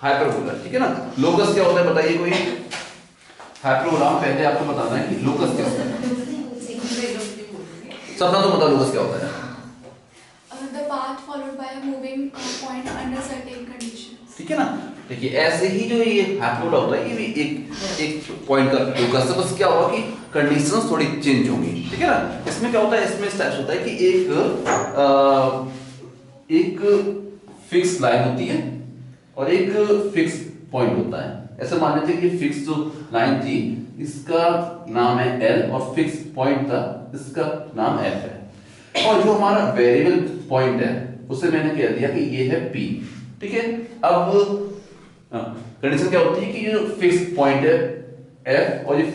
Hyperbola, ठीक है ना। लोकस क्या होता है बताइए कोई। हाइपरबोला पहले आपको बताना है कि लोकस क्या होता है। सपना तो बता लोकस क्या होता है। The path followed by a moving point under certain conditions. ठीक है ना। देखिए ऐसे ही जो ये हाइपरबोला होता है ये भी एक पॉइंट का लोकस है, बस क्या होगा कि कंडीशंस थोड़ी चेंज होंगी, ठीक है ना। इसमें क्या होता है, इसमें स्टेप्स होता है कि एक फिक्स लाइन होती है और एक फिक्स पॉइंट होता है। ऐसे मान लीजिए कि फिक्स जो लाइन थी इसका नाम है L और फिक्स पॉइंट था इसका नाम F है, और जो हमारा वेरिएबल पॉइंट है उसे मैंने कह दिया कि ये है P, ठीक है। अब कंडीशन क्या होती है कि ये फिक्स पॉइंट है F और ये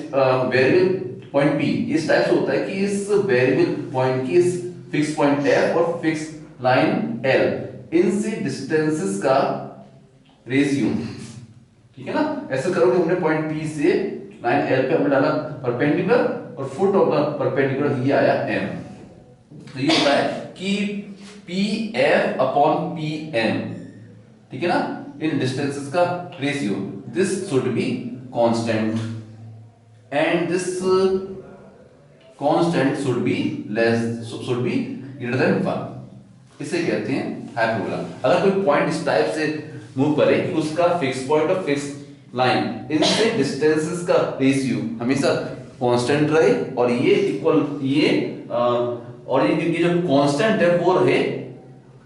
वेरिएबल पॉइंट P, इस टाइप से होता है कि इस वेरिएबल पॉइंट की इस फिक्स पॉइंट F और फिक्स लाइन L इनसे डिस्टेंसेस का रेशियो, ठीक है ना। ऐसे करोगे हमने पॉइंट P से लाइन L पे हमने डाला परपेंडिकुलर और फुट ऑफ द परपेंडिकुलर ये आया M, तो ये होता है कि PF अपॉन PM, ठीक है ना, इन डिस्टेंसेस का ratio, this should be constant and this constant should be greater than 1, इसे कहते हैं हाइपरबोला। अगर कोई पॉइंट इस टाइप से मूव करे कि उसका फिक्स पॉइंट और फिक्स लाइन इनसे डिस्टेंसेस का रेशियो हमेशा कांस्टेंट रहे और ये इक्वल और ये जो कांस्टेंट है वो रहे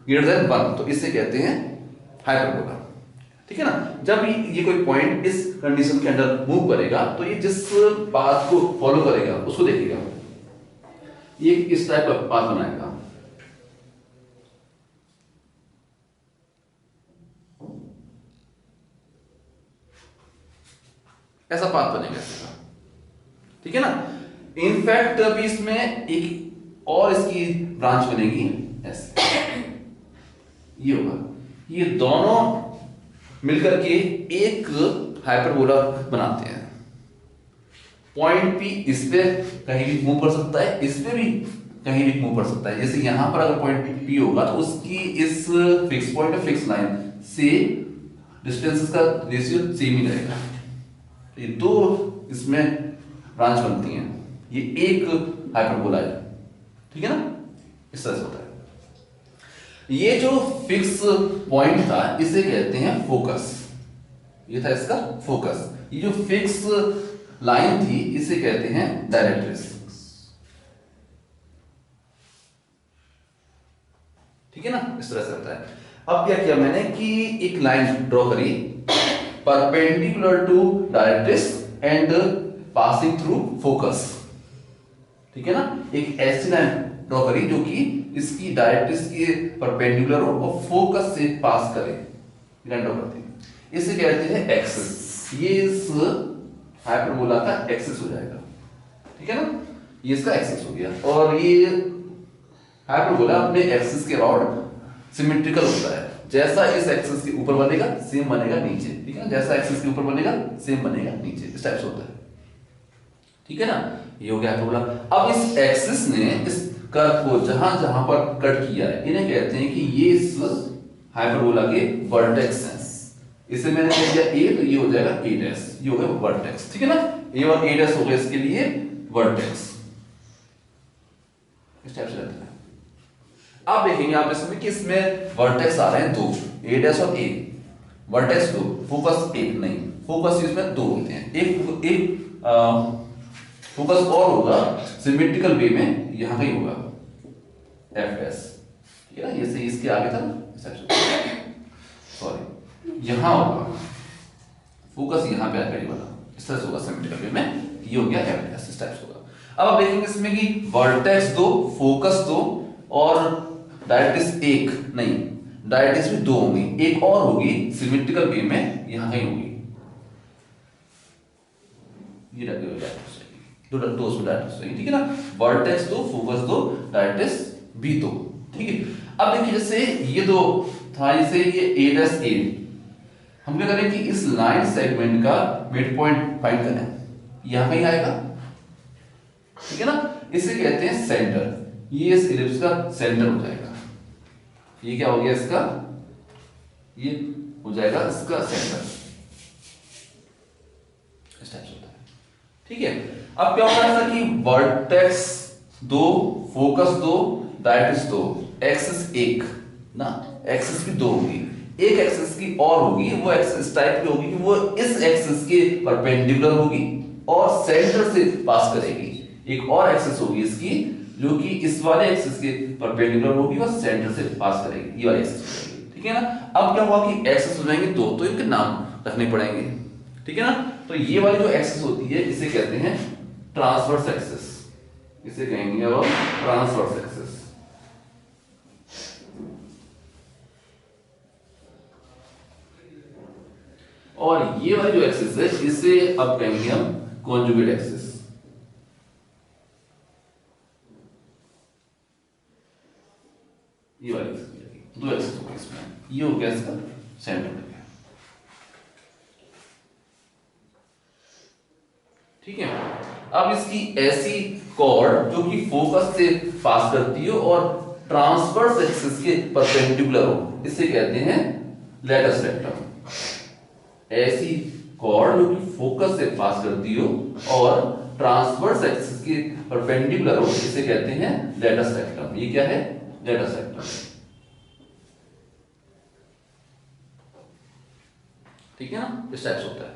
ग्रेटर देन 1, तो इसे कहते हैं हाइपरबोला, ठीक है ना। जब ये कोई पॉइंट इस कंडीशन के अंदर मूव करेगा तो ये जिस पाथ को फॉलो करेगा उसको देखिएगा, ये इस टाइप का पाथ बनाएगा, ऐसा पाथ बनेगा इसका, ठीक है ना। इनफैक्ट अभी इसमें एक और इसकी ब्रांच बनेगी ऐसे, ये होगा, ये दोनों मिलकर के एक हाइपरबोला बनाते हैं। पॉइंट P इस पे कहीं भी मूव कर सकता है, इस पे भी कहीं भी मूव कर सकता है। जैसे यहां पर अगर पॉइंट P होगा तो उसकी इस फिक्स पॉइंट और फिक्स लाइन से डिस्टेंसेस का रेशियो सेम ही रहेगा। ये दो इसमें ब्रांच बनती हैं, ये एक हाइपरबोला है, ठीक है ना, इस तरह से होता है। ये जो फिक्स पॉइंट था इसे कहते हैं फोकस, ये था इसका फोकस। ये जो फिक्स लाइन थी इसे कहते हैं डायरेक्ट्रिक्स, ठीक है ना, इस तरह से होता है। अब क्या किया मैंने कि एक लाइन ड्रॉ करी perpendicular to directrix and passing through focus, ठीक है ना। एक ऐसी लाइन ड्रॉ करी जो कि इसकी डायरेक्ट्रिक्स के परपेंडिकुलर हो और फोकस से पास करे, लाइन ड्रॉ करती है, इसे कहते हैं एक्सिस। ये इस हाइपरबोला का एक्सिस हो जाएगा, ठीक है ना, ये इसका एक्सिस हो गया। और ये हाइपरबोला अपने एक्सिस के अराउंड सिमेट्रिकल होता है, जैसा इस एक्सिस के ऊपर बनेगा सेम बनेगा नीचे, ठीक है ना, जैसा एक्सिस के ऊपर बनेगा सेम बनेगा नीचे, इस टाइप से होता है, ठीक है ना। ये हो गया हाइपरबोला। अब इस एक्सिस ने इस कर्व को जहां जहां पर कट किया है इन्हें कहते हैं कि ये इस हाइपरबोला के वर्टेक्स हैं। इसे मैंने कह दिया A तो ये हो जाएगा A डैश, ये हो गया वर्टेक्स, ठीक है ना। A और A डैश हो गया इसके लिए वर्टेक्स, इस टाइप से रहता है। अब देखेंगे आप इसमें कि इसमें वर्टेक्स आ रहे हैं दो, A डैश और A, वर्टेक्स दो, फोकस एक नहीं, फोकस इसमें दो होते हैं। एक फोकस और होगा सिमेट्रिकल वे में, यहां कहीं होगा F डैश, ठीक है ना, ये से इसके आगे था ना, सॉरी यहां होगा फोकस, यहां पे आएगा ये वाला, इस तरह से होगा सिमेट्रिकल वे में, ये हो गया F डैश, इस टाइप से होगा। अब आप देखेंगे इसमें कि वर्टेक्स दो, फोकस दो और डायरेक्ट्रिक्स एक नहीं, डायरेक्ट्रिक्स भी दो होंगी, एक और होगी सिमेट्रिकल वे में, यहां कहीं होगी, ये डायरेक्ट्रिक्स दो उसमें डायरेक्ट्रिक्स, ठीक है ना। वर्टेक्स दो, फोकस दो, डायरेक्ट्रिक्स भी दो, ठीक है। अब देखिए जैसे ये दो था, जैसे ये A डैश A, हम क्या करें कि इस लाइन सेगमेंट का मिड पॉइंट फाइंड करें, यहां कहीं आएगा, ठीक है ना, इसे कहते हैं सेंटर। ये इस इलिप्स का सेंटर हो जाएगा, ये क्या हो गया इसका, ये हो जाएगा इसका सेंटर। इस टाइप से होता है, ठीक है। अब क्या होगा ऐसा कि वर्टेक्स दो, फोकस दो, डायरेक्ट्रिक्स दो, एक्सिस एक ना, एक्सिस भी दो होगी, एक एक्सिस की और होगी, वो एक्सिस टाइप की होगी कि वो इस एक्सिस के परपेंडिकुलर होगी और सेंटर से पास करेगी। एक और एक्सिस होगी इसकी जो कि इस वाले एक्सिस के परपेंडिकुलर होगी और सेंटर से पास करेगी, ये वाली एक्सिस होगी, ठीक है ना। अब क्या हुआ कि एक्सिस हो जाएंगे दो, तो इनके नाम रखने पड़ेंगे, ठीक है ना। तो ये वाली जो एक्सिस होती है इसे कहते हैं ट्रांसवर्स एक्सिस, इसे कहेंगे अब ट्रांसवर्स एक्सिस। और ये वाली जो एक्सिस है इसे अब कहेंगे हम कॉन्जुगेट एक्सिस। ये वाली दो एक्सिस हो गई इसमें, ये हो गया इसका सेंटर हो गया, ठीक है। अब इसकी ऐसी कॉर्ड जो कि फोकस से पास करती हो और ट्रांसवर्स एक्सिस के परपेंडिकुलर हो, इसे कहते हैं लेटस रेक्टम। ऐसी कॉर्ड जो कि फोकस से पास करती हो और ट्रांसवर्स एक्सिस के परपेंडिकुलर हो, इसे कहते हैं लेटस रेक्टम। ये क्या है? लेटस रेक्टम, ठीक है ना, इस टाइप से होता है।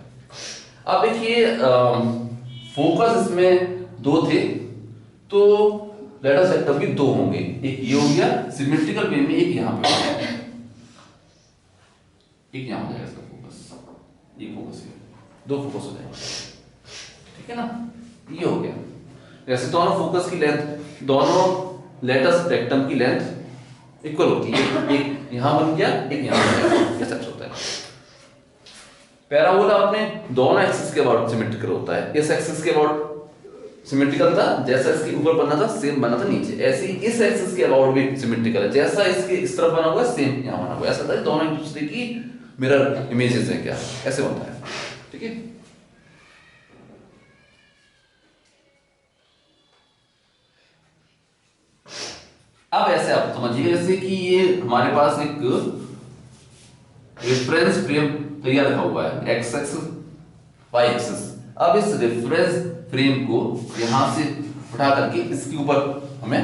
अब देखिए फोकस इसमें दो थे, तो लेटस रेक्टम भी दो होंगे, एक ये हो गया सिमेट्रिकल प्लेन में, एक यहां पे हो गया, एक यहां हो जाएगा इसका फोकस, ये फोकस है, दो फोकस हो जाएगा, ठीक है ना। ये हो गया, जैसे दोनों फोकस की लेंथ, दोनों लेटस रेक्टम की लेंथ इक्वल होती है, एक यहां बन गया, एक यहां बन गया, ये सब होता है। पैराबोला अपने दोनों एक्सिस के अबाउट सिमेट्रिकल होता है, इस एक्सिस के अबाउट सिमेट्रिकल था, जैसा इसके ऊपर बना था सेम बना था नीचे, ऐसे ही इस एक्सिस के अबाउट भी सिमेट्रिकल है, जैसा इसके इस तरफ बना हुआ है सेम यहां बना हुआ है, ऐसा था दोनों एक दूसरे की मिरर इमेजेस हैं, क्या ऐसे होता है, ठीक है। अब ऐसे आप समझिए जैसे कि ये हमारे पास एक रेफरेंस फ्रेम तैयार रखा हुआ है, एक्स एक्सिस वाई एक्सिस। अब इस रेफरेंस फ्रेम को यहां से उठा करके इसके ऊपर हमें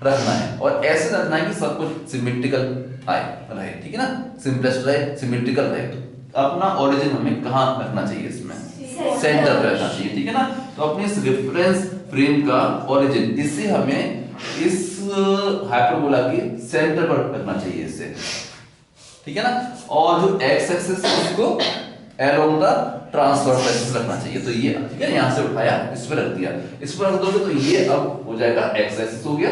रखना है और ऐसे रखना है कि सब कुछ सिमेट्रिकल रहे, ठीक है ना, सिंपलेस्ट रहे, सिमेट्रिकल रहे। तो अपना ओरिजिन हमें कहां रखना चाहिए? इसमें सेंटर पे रखना चाहिए, ठीक है ना। तो अपने इस रेफरेंस फ्रेम का ओरिजिन इसे हमें इस हाइपरबोला के सेंटर पर रखना चाहिए इसे, ठीक है ना। और जो एक्स एक्सिस है उसको अलोंग द ट्रांसवर्स एक्सिस रखना चाहिए, तो ये ठीक है, यहां से उठाया इस पर रख दिया, इस पर रख दोगे तो ये अब हो जाएगा एक्स एक्सिस हो गया,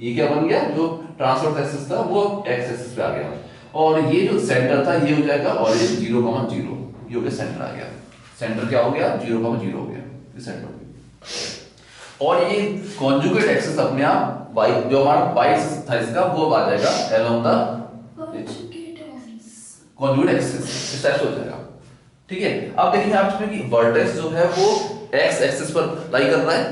ये क्या बन गया, जो ट्रांसवर्स एक्सिस था वो एक्स एक्सिस पे आ गया, और ये जो सेंटर था ये हो जाएगा ऑरिजिन 0,0, ये हो गया सेंटर आ गया, सेंटर क्या हो गया 0,0 हो गया, ये सेंटर हो गया। और ये कॉन्जुगेट एक्सिस अपने आप y, जो हमारा y एक्सिस था इसका, वो आ जाएगा अलोंग द कॉन्जुगेट एक्सिस, इस टाइप से हो जाएगा, ठीक है। अब देखिए आप इसमें कि वर्टेक्स जो है वो x एक्सिस पर लाई कर रहा है,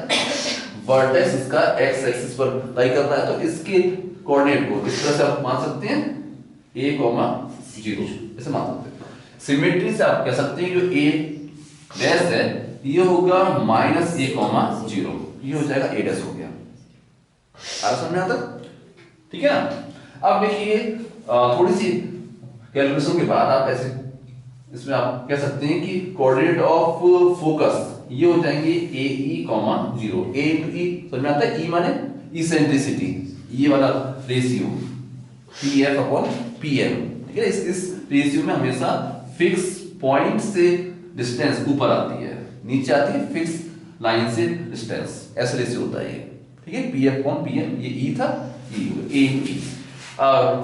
वर्टेक्स इसका x एक्सिस पर लाई कर रहा है, तो इसके कोऑर्डिनेट को इस तरह से आप मान सकते हैं a,0, ऐसे मान सकते हैं। सिमेट्री से आप कह सकते हैं जो a डैश है ये होगा -a,0, ये हो जाएगा a डैश हो गया, आ समझ में आता, ठीक है ना। अब देखिए थोड़ी सी कैलकुलेशन के बाद आप ऐसे इसमें आप कह सकते हैं कि कोऑर्डिनेट ऑफ फोकस ये हो जाएंगे AE,0, A into E समझ में आता है, E माने इसेंट्रिसिटी, ये वाला रेशियो PF/PM, ठीक है। इस रेशियो में हमेशा फिक्स पॉइंट से डिस्टेंस ऊपर आती है, नीचे आती है फिक्स लाइन से डिस्टेंस, ऐसा रेशियो होता है ये, ठीक है। PF/PM, ये E था, E A into E।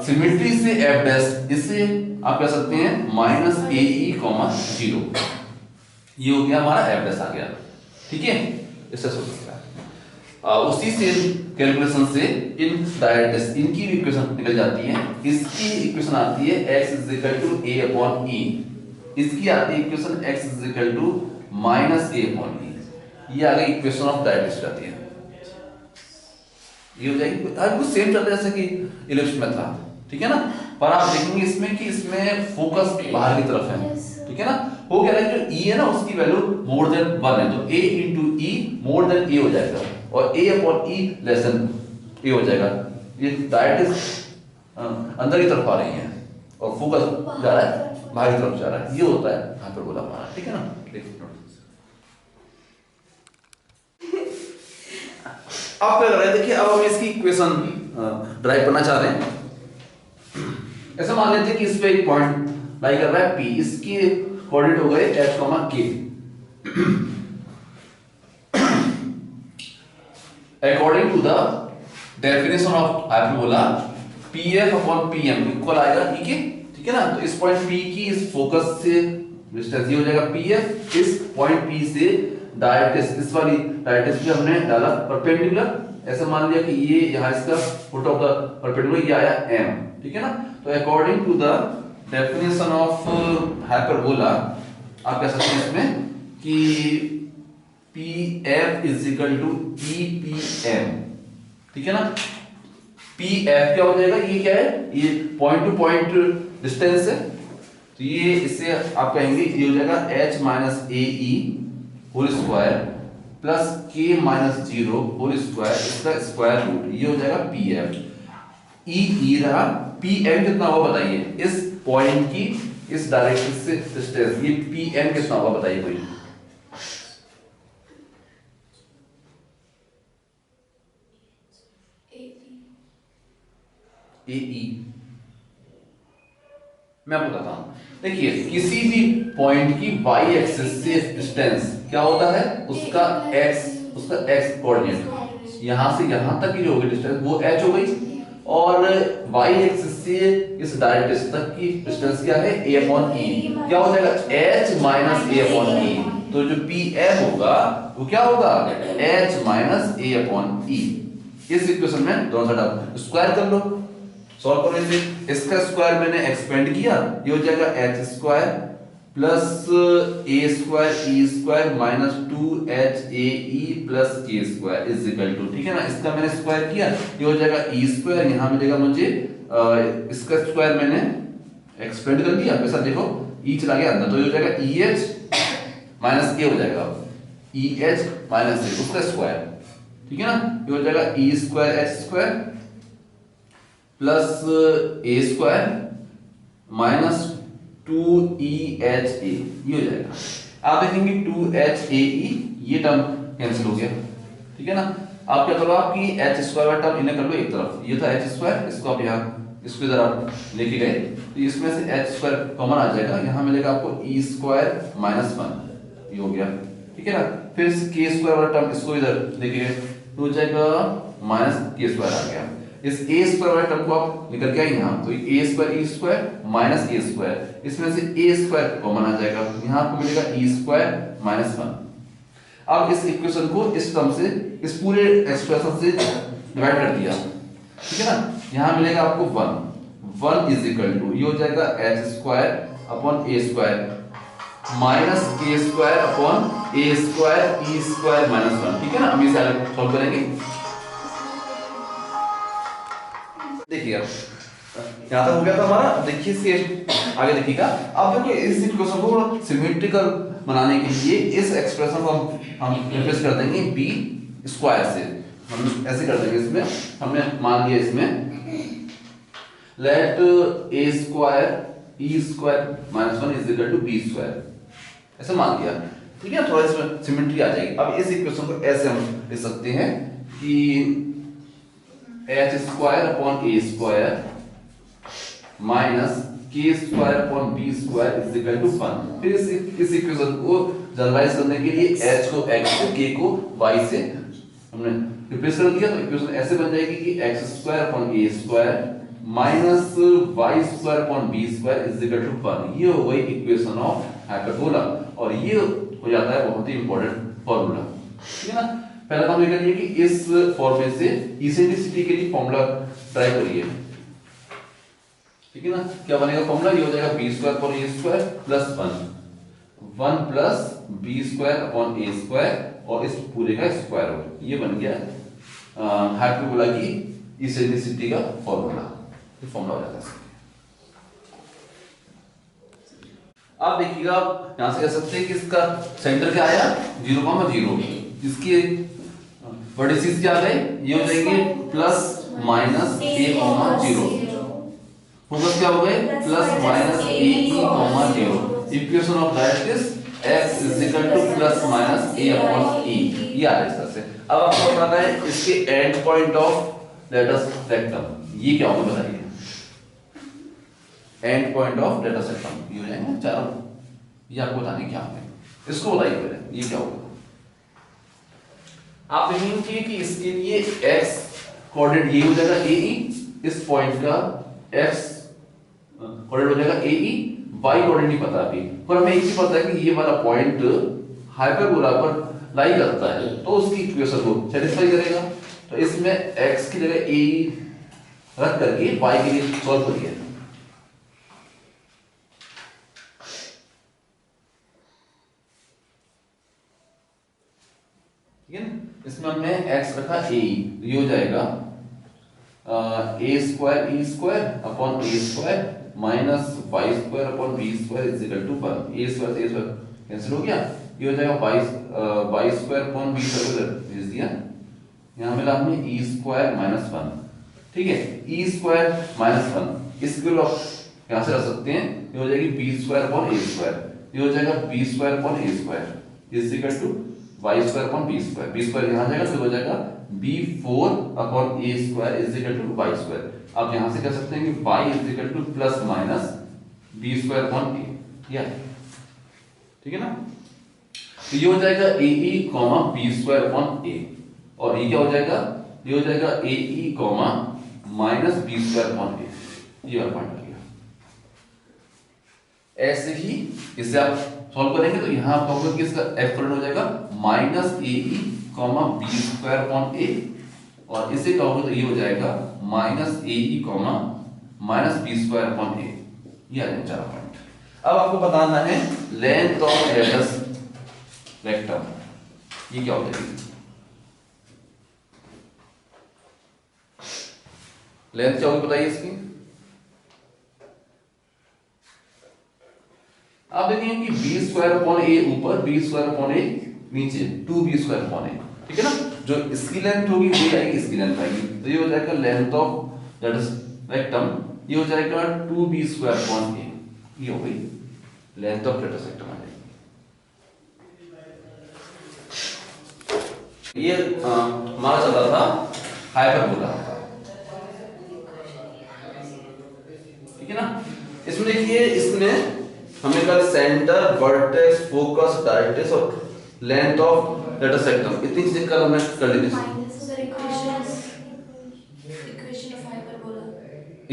Symmetry से F डैश, इसे आप कह सकते हैं -AE,0, ये हो गया हमारा F डैश आ गया, ठीक है, इससे सोच सकता है। उसी से कैलकुलेशन से इन डायरेक्ट्रिक्स इनकी भी इक्वेशन निकल जाती है, इसकी इक्वेशन आती है x = A/E, इसकी आती है इक्वेशन x = -A/E, ये आ गई इक्वेशन ऑफ डायरेक्ट्रिक्स आती है, ये हो जाएगी। अब कुछ सेम चल रहा है जैसे कि इलिप्स में था, ठीक है ना। पर आप देखेंगे इसमें कि इसमें फोकस बाहर की तरफ है, ठीक है ना। वो कह रहा है जो ई है ना उसकी वैल्यू मोर देन 1 है, तो ए इंटू ई मोर देन ए हो जाएगा और ए अपॉन ई लेस देन ए हो जाएगा। ये डायरेक्ट अंदर की तरफ आ रही है और फोकस जा रहा है बाहर की तरफ जा रहा है, ये होता है हाइपरबोला हमारा, ठीक है ना। आप क्या कर रहे हैं, देखिए अब हम इसकी इक्वेशन ड्राइव करना चाह रहे हैं। ऐसा मान लेते हैं कि इस पे एक पॉइंट लाई कर रहा है P, इसके कोऑर्डिनेट हो गए h, k। According to the definition of hyperbola PF upon PM equal आएगा E के, ठीक है ना। तो इस पॉइंट P की इस फोकस से डिस्टेंस ये हो जाएगा PF, इस पॉइंट P से डायरेक्ट्रिक्स, इस वाली डायरेक्ट्रिक्स पे हमने डाला परपेंडिकुलर, ऐसे मान लिया कि ये यहाँ इसका फुट ऑफ द परपेंडिकुलर ये आया M, ठीक है ना। तो according to the definition of hyperbola आप कह सकते हैं इसमें कि PF is equal to EPM, ठीक है ना। PF क्या हो जाएगा, ये क्या है, ये पॉइंट टू पॉइंट डिस्टेंस है, तो ये इससे आप कहेंगे ये हो जाएगा H minus AE whole square plus K minus 0 whole square, इसका स्क्वायर रूट, ये हो जाएगा PF। E रहा, PM कितना होगा बताइए, इस पॉइंट की इस डायरेक्शन से डिस्टेंस, ये PM कितना होगा बताइए कोई। AE मैं आपको बताता हूं, देखिए किसी भी पॉइंट की y एक्सिस से डिस्टेंस क्या होता है, उसका x कोऑर्डिनेट, यहां से यहां तक की जो होगी डिस्टेंस वो h हो गई, और y एक्सिस से इस डायरेक्ट डिस्टेंस तक की डिस्टेंस क्या है, a अपॉन e, क्या हो जाएगा h minus a upon e। तो जो pm होगा वो क्या होगा, h minus a upon e। इस इक्वेशन में दोनों साइड आप स्क्वायर कर लो, सॉल्व करो इसे, इसका स्क्वायर मैंने एक्सपेंड किया, ये हो जाएगा h square plus a square e square minus 2hae plus k square is equal to, ठीक है ना। इसका मैंने स्क्वायर किया, ये हो जाएगा e स्क्वायर, यहां मिलेगा मुझे इसका स्क्वायर मैंने एक्सपेंड कर दिया, वैसा देखो e चला गया अंदर, तो ये हो जाएगा eh माइनस a हो जाएगा, eh माइनस a उसका स्क्वायर, ठीक है ना। ये हो जाएगा e square h square plus a square minus 2eha, ये हो जाएगा। आप देखेंगे 2hae ये टर्म कैंसिल हो गया, ठीक है ना। आप क्या करो, आपकी h स्क्वायर वाला टर्म इन्हें कर लो एक तरफ, ये था h स्क्वायर, इसको आप यहाँ इसको इधर आप लेके गए तो इसमें से h स्क्वायर कॉमन आ जाएगा, यहाँ मिलेगा आपको e स्क्वायर माइनस 1, ये हो गया, ठीक है ना। फिर k स्क्वायर वाला टर्म इसको इधर लेके गए तो हो जाएगा माइनस k स्क्वायर आ गया। इस a स्क्वायर वाले टर्म को आप निकल के आए यहाँ, तो a square e square minus a square, इसमें से a स्क्वायर कॉमन आ जाएगा, यहाँ आपको मिलेगा e स्क्वायर माइनस 1। अब इस इक्वेशन को इस टर्म से, इस पूरे एक्सप्रेशन से डिवाइड कर दिया, ठीक है ना। यहाँ मिलेगा आपको 1 इज इक्वल टू, ये हो जाएगा h square upon a square minus k square upon a square e square minus 1, ठीक है ना। हम इसे अलग सॉल्व करेंगे, देखिए अब यहाँ तक हो गया था हमारा। देखिए इसके आगे देखिएगा, अब देखिए इस इक्वेशन को सिमेट्रिकल बनाने के लिए इस एक्सप्रेशन को हम रिप्लेस कर देंगे b स्क्वायर से, हम ऐसे कर देंगे। इसमें हमने मान लिया, इसमें let a square e square minus 1 is equal to b square, ऐसे मान लिया, ठीक है। थोड़ा इसमें सिमेट्री आ जाएगी। अब इस इक्वेशन को ऐसे हम लिख सकते हैं कि h square upon a square minus k square upon b square is equal to 1। फिर इस इक्वेशन को जनरलाइज करने के लिए h को x से k को y से हमने रिप्लेस कर दिया, तो इक्वेशन ऐसे बन जाएगी कि x square upon a square minus y square upon b square is equal to 1। ये हो गई इक्वेशन ऑफ हाइपरबोला, और ये हो जाता है बहुत ही इंपॉर्टेंट फॉर्मूला, ठीक है ना। पहला काम ये करिए कि इस फॉर्मूले से इसेंट्रिसिटी के लिए फॉर्मूला ट्राई करिए, ठीक है ना। क्या बनेगा फॉर्मूला, ये हो जाएगा b square upon a square plus 1 plus b square upon a square और इस पूरे का स्क्वायर रूट, ये बन गया हाइपरबोला की इसेंट्रिसिटी का फॉर्मूला। ये फॉर्मूला हो जाता है। आप देखिएगा, आप यहां से कह सकते हैं कि इसका सेंटर क्या आया 0,0, इसके वर्टिसेस क्या आ गए, ये हो जाएंगे +-a,0, फोकस क्या हो गए +-a,0। Equation of directrix x +-a/e, ये आ रहा है इस तरह से। अब आपको बताना है इसके end point of latus rectum, ये क्या होगा बताइए। End point of latus rectum ये हो जाएंगे चारों, ये आपको बताने क्या होंगे, इसको बताइए पहले ये क्या होगा। आप देखेंगे कि इसके लिए x कोऑर्डिनेट ये हो जाएगा AE, इस पॉइंट का x कोऑर्डिनेट हो जाएगा AE, y कोऑर्डिनेट नहीं पता अभी, पर हमें एक ही पता है कि ये वाला पॉइंट हाइपरबोला पर लाई करता है, तो उसकी इक्वेशन को सेटिस्फाई करेगा। तो इसमें x की जगह AE रख करके y के लिए सॉल्व करिए। ठीक है ना, इसमें हमने x रखा AE, ये हो जाएगा a² upon a² minus y² upon b² is equal to 1। a² cancel हो गया, ये हो जाएगा y² अपॉन b² भेज दिया, यहाँ मिला हमें e² - 1। ठीक है, e² - 1 इसको आप यहाँ से रख सकते हैं, ये हो जाएगी b² अपॉन a², ये हो जाएगा b² upon a² is equal to y² upon b², b² यहाँ जाएगा तो हो जाएगा b4 upon a² is equal to y²। आप यहाँ से कह सकते हैं कि y is equal to +- b² upon a, या ठीक है ना। तो ये हो जाएगा AE, b² अपॉन a, और ये क्या हो जाएगा, ये हो जाएगा AE, -b² अपॉन a, ये वाला पॉइंट आ गया। ऐसे ही इसे आप सॉल्व करेंगे तो यहाँ आप कहोगे कि इसका f कोऑर्डिनेट हो जाएगा -AE, b² अपॉन a, और इसे कहोगे तो ये हो जाएगा -AE, -b² अपॉन a, ये आ जाएगा चार पॉइंट। अब आपको बताना है लेंथ ऑफ लेटस रेक्टम, ये क्या हो जाएगी, लेंथ क्या होगी बताइए इसकी। आप देखेंगे कि b² अपॉन a ऊपर, b² अपॉन a नीचे, 2b² अपॉन a, ठीक है ना। जो इसकी लेंथ होगी वही आएगी, इसकी लेंथ आएगी, तो ये हो जाएगा लेंथ ऑफ लेटस रेक्टम, ये हो जाएगा 2b² अपॉन a, ये हो गई लेंथ ऑफ लेटस रेक्टम आ जाएगी। ये हमारा चल रहा था हाइपरबोला, ठीक है ना। इसमें देखिए, इसमें हमें कल सेंटर, वर्टेक्स, फोकस, डायरेक्ट्रिक्स और लेंथ ऑफ लेटस रेक्टम, इतनी चीजें कल हमने कर ली थी।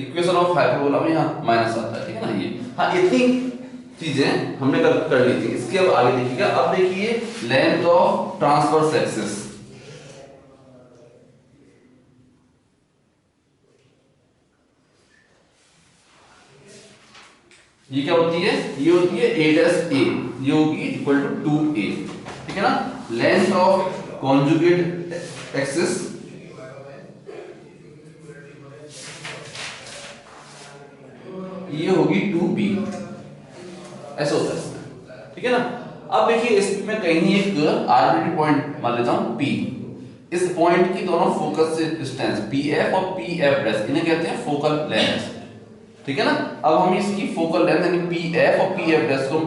इक्वेशन ऑफ हाइपरबोला में यहाँ माइनस आता है, ठीक है ना ये, हाँ इतनी चीजें हमने कल कर ली थी। इसके अब आगे देखिएगा, अब देखिए लेंथ ऑफ ट्रांसवर्स एक्सिस, ये क्या होती है, ये होती है a', ये होगी इक्वल टू 2a, ठीक है ना। लेंथ ऑफ कॉन्जुगेट एक्सिस, ये होगी 2b, ऐसा होता है इसमें, ठीक है ना। अब देखिए इसमें कहीं एक आर्बिट्रेरी पॉइंट मान लेता हूं p, इस पॉइंट की दोनों फोकस से डिस्टेंस pf और pf' इन्हें कहते हैं फोकल लेंथ, ठीक है ना। अब हम इसकी फोकल लेंथ यानी pf और pf' को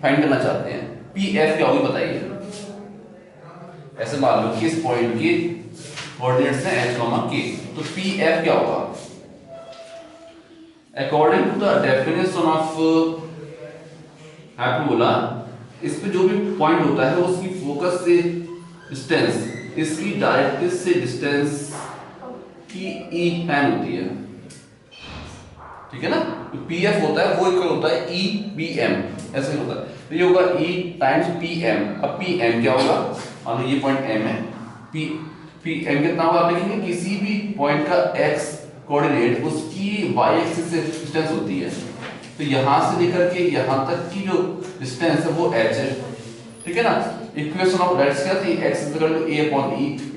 फाइंड करना चाहते हैं। pf क्या होगी बताइए, ऐसे मान लो कि इस पॉइंट के कोऑर्डिनेट्स हैं h, k, तो pf क्या होगा, according to the definition of hyperbola, इस पे जो भी पॉइंट होता है उसकी फोकस से डिस्टेंस इसकी डायरेक्ट्रिक्स से डिस्टेंस की e होती है, ठीक है ना। तो pf होता है वो इक्वल होता है ebm, ऐसे होता है, तो ये होगा e टाइम्स pm। अब pm क्या होगा, मान लो ये पॉइंट m है, pm कितना होगा, आप देखेंगे किसी भी पॉइंट का x कोऑर्डिनेट उसकी y एक्सिस से डिस्टेंस होती है, तो यहां से लेकर के यहां तक की जो डिस्टेंस है वो h है, ठीक है ना। इक्वेशन ऑफ लेट्स क्या थी, x a/e,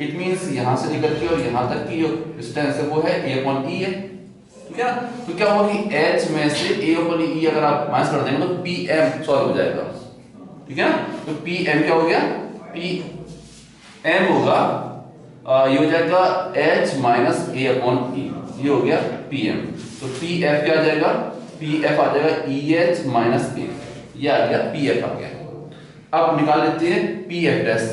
इट मींस यहां से लेकर के और यहां तक की जो डिस्टेंस है वो है a/e है, ठीक है ना। तो क्या होगा कि H में से A अपॉन E अगर आप माइनस कर देंगे तो PM सॉल्व हो जाएगा, ठीक है ना। तो PM क्या हो गया, PM होगा ये हो जाएगा H minus A upon E, ये हो गया PM। तो PF क्या आ जाएगा, PF आ जाएगा EH माइनस A, ये आ गया PF आ गया। अब निकाल लेते हैं PF डैश,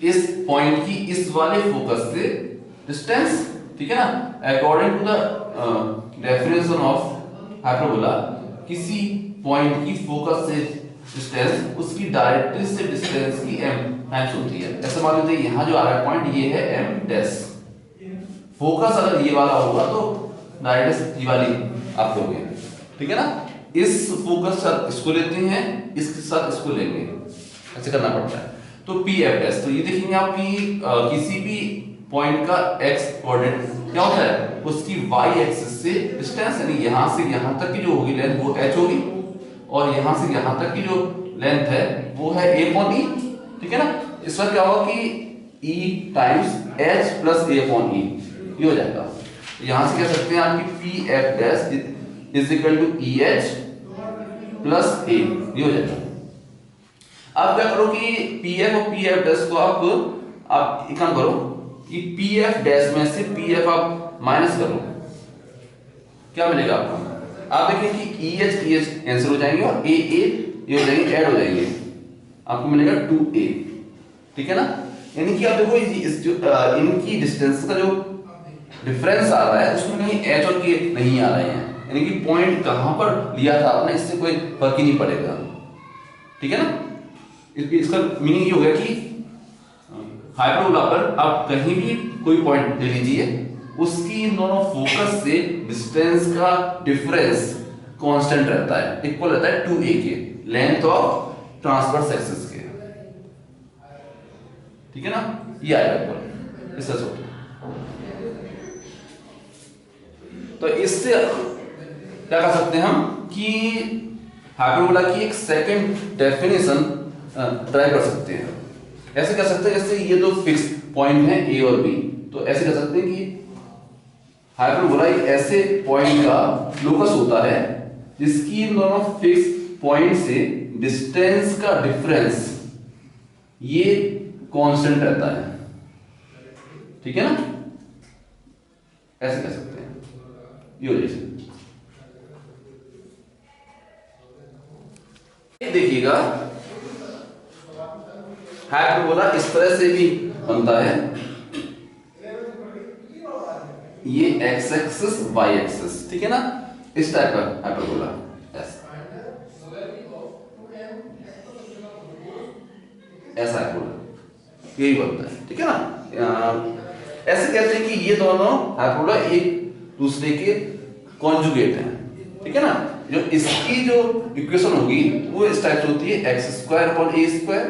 इस पॉइंट की इस वाले फोकस से डिस्टेंस, ठीक है ना। According to the definition of hyperbola, किसी पॉइंट की फोकस से डिस्टेंस उसकी डायरेक्ट्रिक्स से डिस्टेंस की m टाइम्स होती है। ऐसे मान लेते हैं यहाँ जो आ रहा है पॉइंट ये है m डैश, फोकस अगर ये वाला होगा तो डायरेक्ट्रिक्स ये वाली आप लोगे, ठीक है ना। इस फोकस साथ इसको लेते हैं, इसके साथ इसको लेंगे, ऐसे करना पड़ता है। तो PF डैश, तो ये देखेंगे आप कि किसी भी पॉइंट का x कोऑर्डिनेट क्या होता है, उसकी y एक्सिस से डिस्टेंस, यानी यहां से यहां तक की जो होगी लेंथ वो h होगी, और यहां से यहां तक की जो लेंथ है वो है A अपॉन E, ठीक है ना। इस वक्त क्या होगा कि E times H plus A upon E, ये हो जाएगा। यहां से कह सकते हैं आपकी PF dash is equal to EH plus A, ये हो जाएगा। अब क्या करो कि PF और PF डैश को आप एक काम करो कि PF डैश में से PF आप माइनस करो, क्या मिलेगा आपको, आप देखें कि EH कैंसिल हो जाएंगे और A ये हो जाएंगे, ऐड हो जाएंगे, आपको मिलेगा 2A, ठीक है ना। यानी कि आप देखो इस जो इनकी डिस्टेंस का जो डिफरेंस आ रहा है उसमें कहीं H और K नहीं आ रहे हैं, यानी कि पॉइंट कहां पर लिया था आपने इससे कोई फर्क ही नहीं पड़ेगा, ठीक है ना। इसका मीनिंग ये हो गया कि हाइपरबोला पर आप कहीं भी कोई पॉइंट ले लीजिए, उसकी इन दोनों फोकस से डिस्टेंस का डिफरेंस कांस्टेंट रहता है, इक्वल रहता है 2a के लेंथ ऑफ ट्रांसवर्स एक्सिस के, ठीक है ना। ये आएगा इक्वल इससे सोचो। तो इससे क्या कर सकते हैं हम कि हाइपरबोला की एक सेकंड डेफिनेशन ट्राई कर सकते हैं। ऐसे कर सकते हैं जैसे ये दो फिक्स पॉइंट हैं A और B, तो ऐसे कर सकते हैं कि हाइपरबोला एक ऐसे पॉइंट का लोकस होता है जिसकी इन दोनों फिक्स पॉइंट से डिस्टेंस का डिफरेंस ये कांस्टेंट रहता है, ठीक है ना। ऐसे कह सकते हैं, ये हो जैसे देखिएगा हाइपरबोला इस तरह से भी बनता है, ये x एक्सिस y एक्सिस, ठीक है ना, इस टाइप का हाइपरबोला ऐसा हाइपरबोला यही बनता है, ठीक है ना। ऐसे कहते हैं कि ये दोनों हाइपरबोला एक दूसरे के कॉन्जुगेट हैं, ठीक है ना। जो इसकी जो इक्वेशन होगी वो इस टाइप से होती है, x square upon a square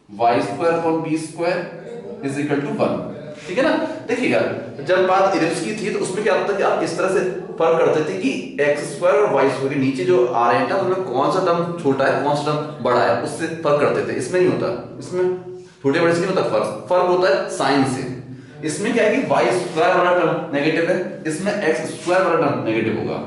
y square upon b square is equal to 1, ठीक है ना। देखिएगा जब बात इलिप्स की थी तो उसमें क्या होता है कि आप इस तरह से फर्क करते थे कि x स्क्वायर और y स्क्वायर के नीचे जो आ रहे हैं उनमें कौन सा टर्म छोटा है कौन सा टर्म बड़ा है, उससे फर्क करते थे। इसमें नहीं होता, इसमें छोटे बड़े से नहीं होता फर्क होता है साइन से। इसमें क्या है कि y स्क्वायर वाला टर्म नेगेटिव है, इसमें x स्क्वायर वाला टर्म नेगेटिव होगा,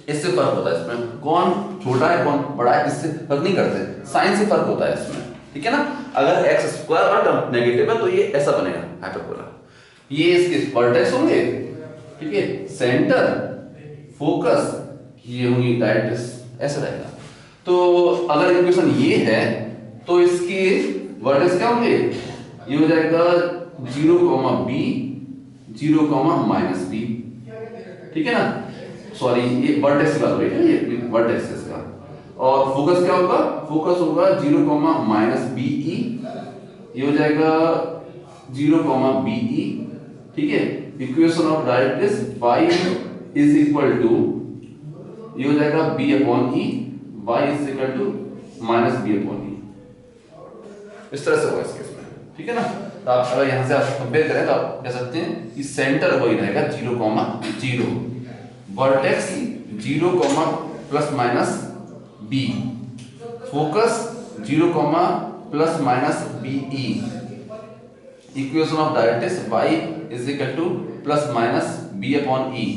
इससे फर्क होता है। इसमें कौन छोटा है कौन बड़ा है इससे फर्क नहीं करते, साइन से फर्क होता है इसमें, ठीक है ना। अगर x स्क्वायर वाला टर्म नेगेटिव है तो ये ऐसा बनेगा हाइपरबोला, ये इसके वर्टेक्स होंगे, ठीक है, सेंटर फोकस ये होंगी डायरेक्ट्रिक्स, ऐसा रहेगा। तो अगर इक्वेशन ये है तो इसके वर्टेक्स क्या होंगे, ये हो जाएगा 0, b 0, -b, ठीक है ना। सॉरी ये वर्टेक्स की बात हो रही है, ये वर्टेक्स है इसका। और फोकस क्या होगा, फोकस होगा 0, -be, ये हो जाएगा 0, be, ठीक है। Equation of directrix y is equal to, ये हो जाएगा b upon e, y is equal to -b upon e, इस तरह से होगा इस केस में, ठीक है ना। तो आप अगर यहां से आप कंपेयर करें तो आप कह सकते हैं कि सेंटर वही रहेगा 0, 0, vertex 0, ±b, focus 0, ±be, equation of directrix y is equal to ±b b upon E,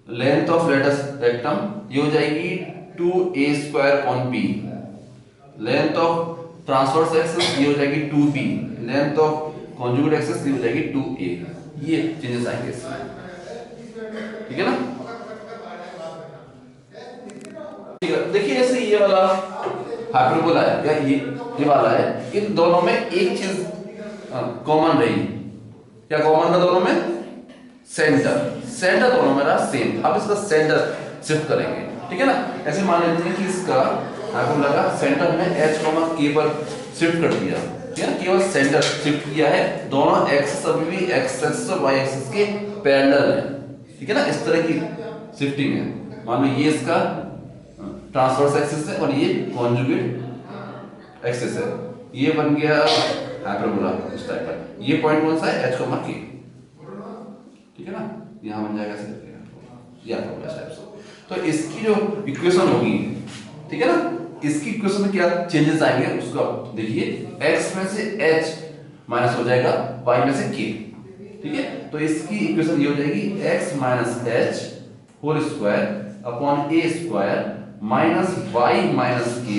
length of rectum ये हो जाएगी 2a square upon b, length of transverse axis ये हो जाएगी 2b, length of conjugate axis ये हो जाएगी 2a। ये चेंजेस आएंगे इसमें, ठीक है ना। ठीक है, देखिए जैसे ये वाला हाइपरबोला है या ये वाला है, इन दोनों में एक चीज कॉमन रही। क्या कॉमन था दोनों में? सेंटर दोनों में रहा सेम। अब इसका सेंटर शिफ्ट करेंगे, ठीक है ना। ऐसे मान लेते हैं कि इसका हाइपरबोला का सेंटर में h, k पर शिफ्ट कर दिया, ठीक है ना। केवल सेंटर शिफ्ट किया है, दोनों एक्सिस अभी भी x एक्सिस और y एक्सिस के पैरेलल है, ठीक है ना। इस तरह की शिफ्टिंग है। मान लो ये इसका ट्रांसवर्स एक्सिस है और ये कॉन्जुगेट एक्सिस है, ये बन गया हाइपरबोला इस टाइप का। ये पॉइंट कौन सा है? h, k, ठीक है ना। यहां बन जाएगा ऐसे करके या टाइप से। तो इसकी जो इक्वेशन होगी, ठीक है ना, इसकी इक्वेशन में क्या चेंजेस आएंगे उसको आप देखिए। x में से h माइनस हो जाएगा y में से k, ठीक है। तो इसकी इक्वेशन ये हो जाएगी x minus h whole square upon a square minus y minus k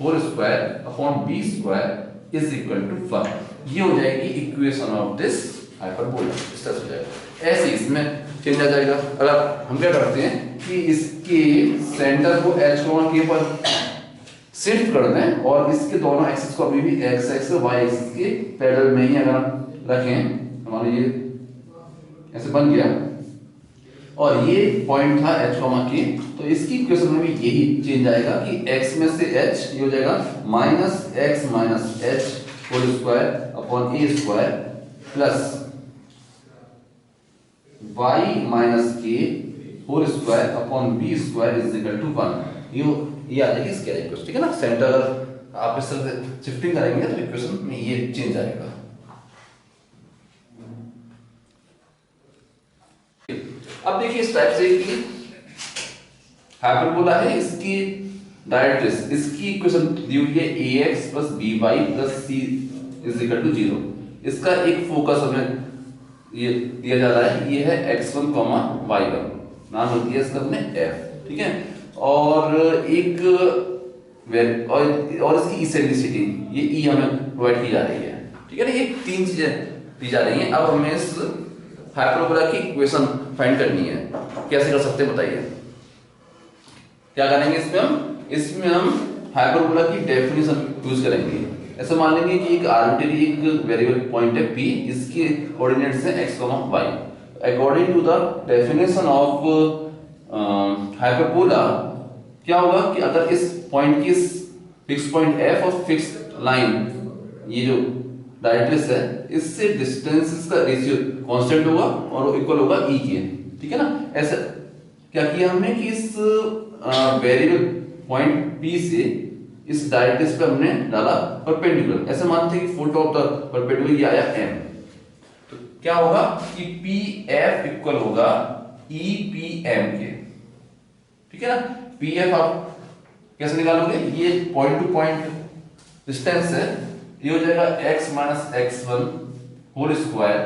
whole square upon b square is equal to 1। ये हो जाएगी इक्वेशन ऑफ दिस हाइपरबोला। इस तरह से हो जाएगा। ऐसे इसमें चेंज आ जाएगा। अगर हम क्या करते हैं कि इसके सेंटर को h, k पर शिफ्ट कर दें और इसके दोनों एक्सिस को अभी भी x एक्सिस और y एक्सिस के पैरेलल में ही अगर रखें, हमारा ये ऐसे बन गया और ये पॉइंट था h, k, तो इसकी इक्वेशन में भी यही चेंज आएगा कि x में से h ये हो जाएगा minus x minus h whole square upon a square plus y minus k whole square upon b square is equal to 1। ये आ जाएगी इसके इक्वेशन, ठीक है ना। सेंटर अगर आप इस तरह से शिफ्टिंग करेंगे तो इक्वेशन में ये चेंज आएगा। अब देखिए इस टाइप से कि हाइपरबोला है, इसकी डायरेक्ट्रिक्स, इसकी इक्वेशन दी हुई है ax plus by plus c is equal to 0। इसका एक फोकस हमें ये दिया जा रहा है, ये है x1, y1, नाम होती है इसका अपने f, ठीक है। और एक और इसकी इसेंट्रिसिटी ये ई हमें प्रोवाइड की जा रही है, ठीक है ना। ये तीन चीजें दी जा रही हैं। अब हमें इस हाइपरबोला की इक्वेशन फाइंड करनी है। कैसे कर सकते हैं बताइए? क्या करेंगे इसमें हम हाइपरबोला की डेफिनेशन यूज करेंगे। ऐसे मान लेंगे कि एक आर्बिट्ररी एक वेरिएबल पॉइंट है p, इसके कोऑर्डिनेट्स हैं x, y। According to the definition of hyperbola क्या होगा कि अगर इस पॉइंट की फिक्स पॉइंट f और फिक्स लाइन ये जो डायरेक्ट्रिक्स है, इससे डिस्टेंसेस का रेशियो कांस्टेंट होगा और वो इक्वल होगा e के, ठीक है ना। ऐसे क्या किया हमने कि इस वेरिएबल पॉइंट p से इस डायरेक्ट्रिक्स पे हमने डाला परपेंडिकुलर। ऐसे मानते हैं कि फुट ऑफ द परपेंडिकुलर ये आया m, तो क्या होगा कि pf इक्वल होगा epm के, ठीक है ना। pf आप कैसे निकालोगे? ये पॉइंट टू पॉइंट डिस्टेंस है, ये हो जाएगा x minus x1 whole square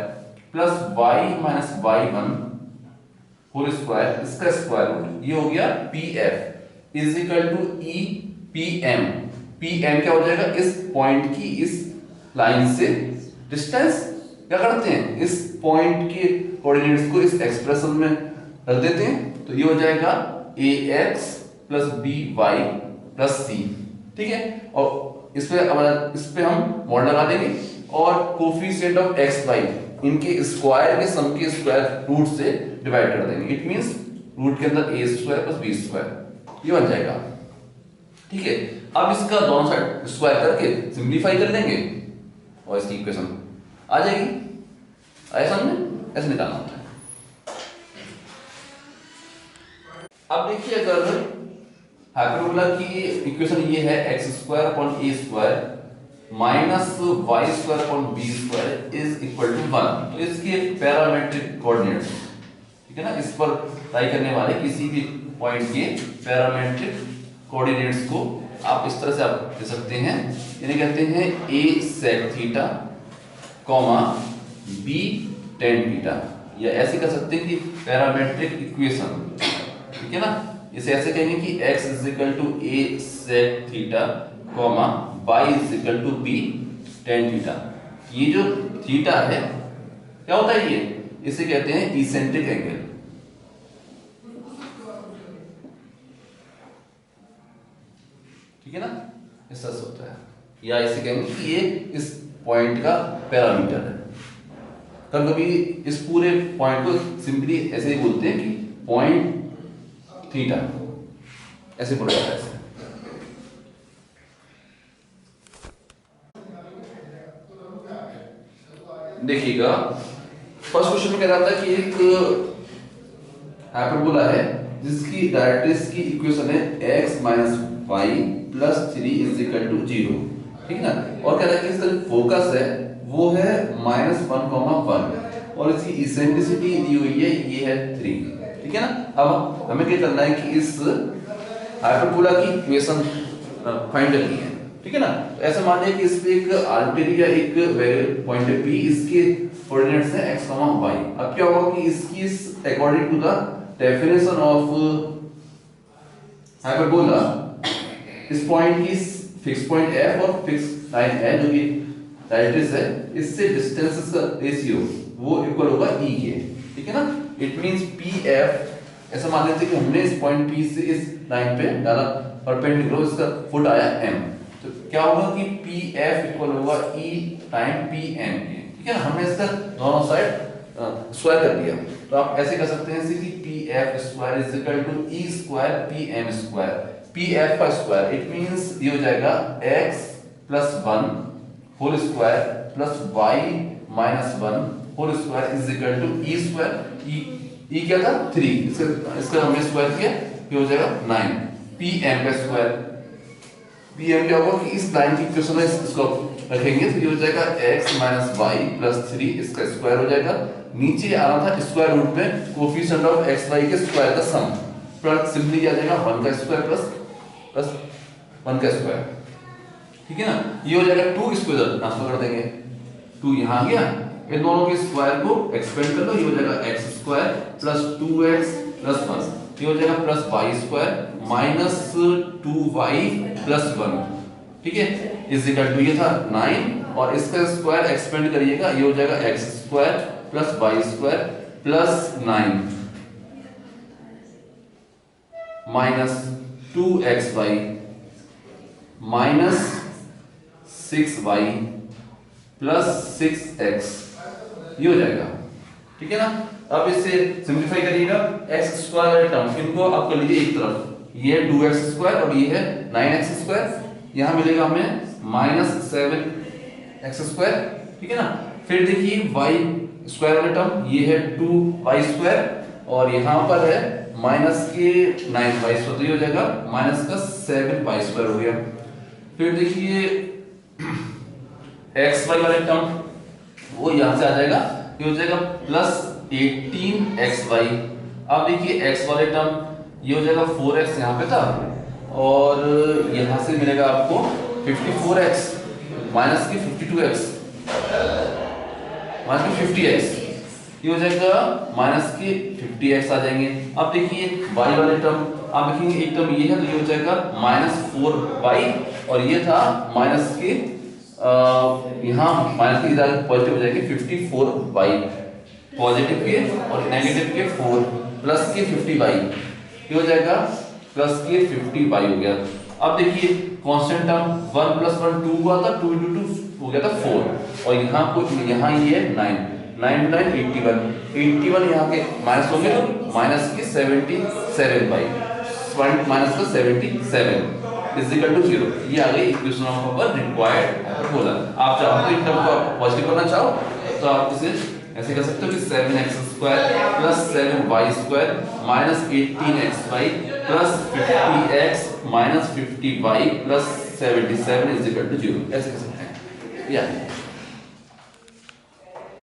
plus y minus y1 whole square, इसका स्क्वायर रूट, ये हो गया pf is equal to epm। pm क्या हो जाएगा? इस पॉइंट की इस लाइन से डिस्टेंस। क्या करते हैं? इस पॉइंट के कोऑर्डिनेट्स को इस एक्सप्रेशन में रख देते हैं, तो ये हो जाएगा ax plus by plus c, ठीक है। और इस पे हम मॉड लगा देंगे और कोफिशिएंट ऑफ x y इनके स्क्वायर के सम के स्क्वायर रूट से डिवाइड कर देंगे। इट मींस रूट के अंदर a square plus b square, ये बन जाएगा, ठीक है। अब इसका दोनों साइड स्क्वायर करके सिंपलीफाई कर देंगे और इसकी इक्वेशन आ जाएगी। ऐसा हमने ऐसे निकालना होता है। अब देखिए अगर हाइपरबोला की इक्वेशन ये है x square upon a square minus y square upon b square is equal to 1, तो इसके पैरामेट्रिक कोऑर्डिनेट्स, ठीक है ना, इस पर लाई करने वाले किसी भी पॉइंट के पैरामेट्रिक कोऑर्डिनेट्स को आप इस तरह से आप दे सकते हैं। इन्हें कहते हैं a sec theta, b tan theta. या ऐसे कह सकते हैं कि पैरामेट्रिक इक्वेशन, ठीक है ना। इसे ऐसे कहेंगे कि x इज इक्वल टू a sec theta comma y is equal to b tan theta. ये जो थीटा है क्या होता है, ये इसे कहते हैं इसेंट्रिक एंगल, ठीक है ना, ऐसा होता है। या इसे कहेंगे कि ये इस पॉइंट का पैरामीटर है। कभी कभी इस पूरे पॉइंट को सिंपली ऐसे ही बोलते हैं कि पॉइंट थीटा, ऐसे बोला जाता है इसे। देखिएगा फर्स्ट क्वेश्चन में कह रहा था कि एक हाइपरबोला है जिसकी डायरेक्ट्रिक्स की इक्वेशन है x minus Y plus 3 is equal to 0, ठीक है ना। और कह रहा है कि इसका फोकस है वो है -1,1 और इसकी इसेंट्रिसिटी दी हुई है ये है 3, ठीक है ना। अब हमें क्या करना है कि इस हाइपरबोला की इक्वेशन फाइंड करनी है, ठीक है ना। तो ऐसा मान लिया कि इस पे एक आर्बिट्ररी या एक वेरिएबल पॉइंट है p, इसके कोऑर्डिनेट्स है x, y। अब क्या होगा कि इसकी according to the definition of hyperbola इस पॉइंट की फिक्स पॉइंट f और फिक्स लाइन है जो कि डायरेक्ट्रिक्स है, इससे डिस्टेंसेस का रेशियो वो इक्वल होगा e के, ठीक है ना। इट मींस pf, ऐसा मान लेते हैं कि हमने इस पॉइंट p से इस लाइन पे डाला परपेंडिकुलर, इसका फुट आया m, तो क्या होगा कि pf इक्वल होगा e टाइम pm के, ठीक है ना। हमने इसका दोनों साइड स्क्वायर कर दिया, तो आप ऐसे कर सकते हैं कि pf square is equal to e square pm square, pf का स्क्वायर इट मींस ये हो जाएगा x plus 1 whole square plus y minus 1 whole square is equal to e square, e क्या था 3, इसका हमने स्क्वायर किया, ये हो जाएगा 9, pm का स्क्वायर, pm क्या होगा कि इस लाइन की इक्वेशन है इसको रखेंगे तो ये हो जाएगा x माइनस वाई प्लस 3, इसका स्क्वायर हो जाएगा। नीचे आ रहा था स्क्वायर रूट में कोफिशिएंट ऑफ x y के स्क्वायर का सम, प्लस सिंपली आ जाएगा 1 का स्क्वायर प्लस 1 का स्क्वायर, ठीक है ना। ये हो जाएगा 2, इसको इधर ट्रांसफर कर देंगे, 2 यहाँ आ गया, इन दोनों के स्क्वायर को एक्सपेंड कर लो, ये हो जाएगा x square plus 2x plus 1, ये हो जाएगा plus y square minus 2y plus 1, ठीक है, इज इक्वल टू ये था 9 और इसका स्क्वायर एक्सपेंड करिएगा, ये हो जाएगा x square plus y square plus 9 minus 2xy minus 6y plus 6x, ये हो जाएगा, ठीक है ना। अब इसे सिंपलीफाई करिएगा, x स्क्वायर वाले टर्म इनको आप कर लीजिए एक तरफ, ये 2x स्क्वायर और ये है 9x स्क्वायर, यहां मिलेगा हमें माइनस 7x स्क्वायर, ठीक है ना। फिर देखिए y स्क्वायर वाला टर्म ये है 2y स्क्वायर और यहां पर है माइनस के 9y स्क्वायर, तो ये हो जाएगा माइनस का 7y स्क्वायर हो गया। फिर देखिए xy वाले टर्म वो यहां से आ जाएगा, ये हो जाएगा प्लस 18xy। अब देखिए x वाले टर्म ये हो जाएगा 4x यहाँ पे था और यहाँ से मिलेगा आपको 54x माइनस की 52x माइनस की 50x, ये हो जाएगा माइनस के 50x आ जाएंगे। अब देखिए y वाले टर्म आप देखेंगे एक टर्म ये है तो ये हो जाएगा माइनस 4y और ये था माइनस के यहाँ माइनस के इधर पॉजिटिव हो जाएंगे 54y, पॉजिटिव के और नेगेटिव के 4 प्लस के 50y, ये हो जाएगा प्लस के 50y हो गया। अब देखिए कांस्टेंट टर्म 1 प्लस 1 2 हुआ था, 2 into 2 हो गया था 4 और यहाँ को यहाँ ये 9 9 81 यहाँ के माइनस होंगे तो माइनस के 77y माइनस का 77 इज इक्वल टू 0, ये आ गई equation of our required hyperbola. आप चाहो तो इन टर्म को आप पॉजिटिव करना चाहो तो आप इसे ऐसे कर सकते हो कि 7x square plus 7y square minus 18xy plus 50x minus 50y plus 77 is equal to 0, ऐसे कर सकते हैं।